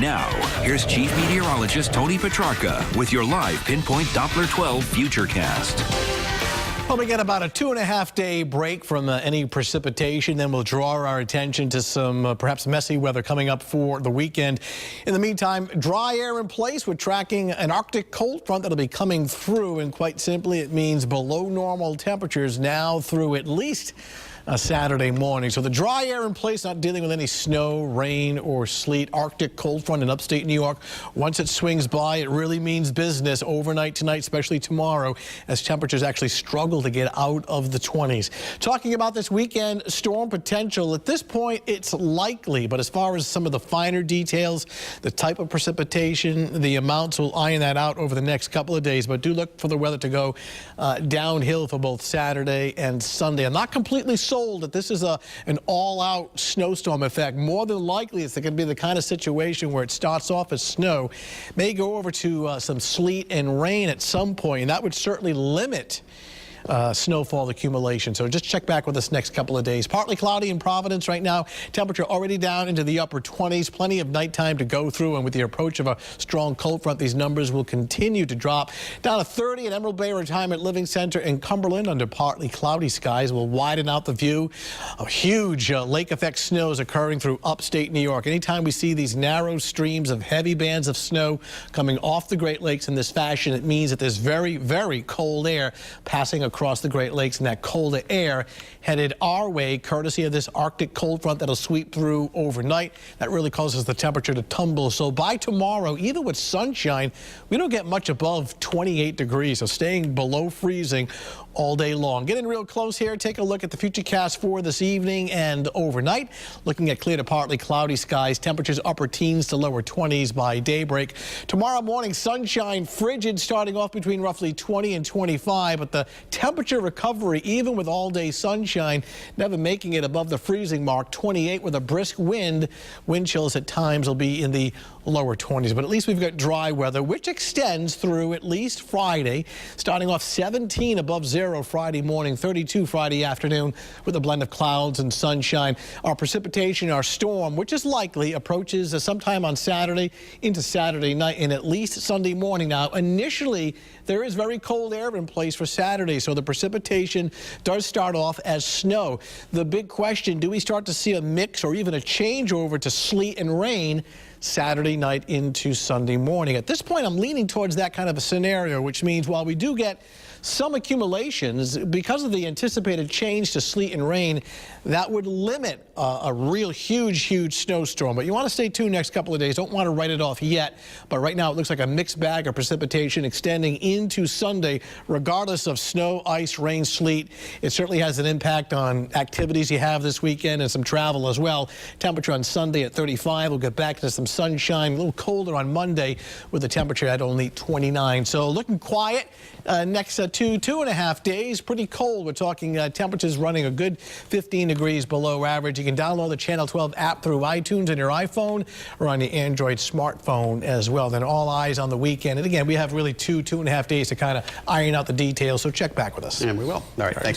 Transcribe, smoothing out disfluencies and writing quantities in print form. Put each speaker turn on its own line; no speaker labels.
Now, here's Chief Meteorologist Tony Petrarca with your live Pinpoint Doppler 12 Futurecast.
Well, we get about a 2.5-day break from any precipitation. Then we'll draw our attention to some perhaps messy weather coming up for the weekend. In the meantime, dry air in place. We're tracking an Arctic cold front that'll be coming through, and quite simply, it means below normal temperatures now through at least Saturday morning. So the dry air in place, not dealing with any snow, rain, or sleet. Arctic cold front in upstate New York. Once it swings by, it really means business overnight tonight, especially tomorrow, as temperatures actually struggle to get out of the 20s. Talking about this weekend storm potential, at this point, it's likely, but as far as some of the finer details, the type of precipitation, the amounts, will iron that out over the next couple of days. But do look for the weather to go downhill for both Saturday and Sunday. I'm not completely sold that this is an all-out snowstorm. In fact, more than likely it's going to be the kind of situation where it starts off as snow, may go over to some sleet and rain at some point, and that would certainly limit snowfall accumulation. So just check back with us next couple of days. Partly cloudy in Providence right now. Temperature already down into the upper 20s. Plenty of nighttime to go through, and with the approach of a strong cold front, these numbers will continue to drop. Down to 30 at Emerald Bay Retirement Living Center in Cumberland under partly cloudy skies. Will widen out the view. A huge lake effect snows occurring through upstate New York. Anytime we see these narrow streams of heavy bands of snow coming off the Great Lakes in this fashion, it means that there's very, very cold air passing across the Great Lakes, and that colder air headed our way courtesy of this Arctic cold front that'll sweep through overnight. That really causes the temperature to tumble. So by tomorrow, even with sunshine, we don't get much above 28 degrees, so staying below freezing all day long. Getting real close here. Take a look at the Futurecast for this evening and overnight. Looking at clear to partly cloudy skies. Temperatures upper teens to lower 20s by daybreak. Tomorrow morning, sunshine, frigid, starting off between roughly 20 and 25, but the temperature recovery, even with all-day sunshine, never making it above the freezing mark. 28 with a brisk wind. Wind chills at times will be in the lower 20s, but at least we've got dry weather, which extends through at least Friday, starting off 17 above zero Friday morning, 32 Friday afternoon, with a blend of clouds and sunshine. Our precipitation, our storm, which is likely, approaches sometime on Saturday into Saturday night and at least Sunday morning. Now, initially, there is very cold air in place for Saturday, so the precipitation does start off as snow. The big question, do we start to see a mix or even a changeover to sleet and rain Saturday night into Sunday morning? At this point, I'm leaning towards that kind of a scenario, which means while we do get some accumulations, because of the anticipated change to sleet and rain, that would limit a real huge snowstorm. But you want to stay tuned next couple of days. Don't want to write it off yet. But right now, it looks like a mixed bag of precipitation extending into Sunday, regardless of snow, ice, rain, sleet. It certainly has an impact on activities you have this weekend and some travel as well. Temperature on Sunday at 35. We'll get back to some sunshine. A little colder on Monday with the temperature at only 29. So looking quiet next 2.5 days. Pretty cold. We're talking temperatures running a good 15 degrees below average. You can download the Channel 12 app through iTunes on your iPhone or on the Android smartphone as well. Then all eyes on the weekend. And again, we have really 2.5 days to kind of iron out the details. So check back with us.
And we will. All right. Thanks.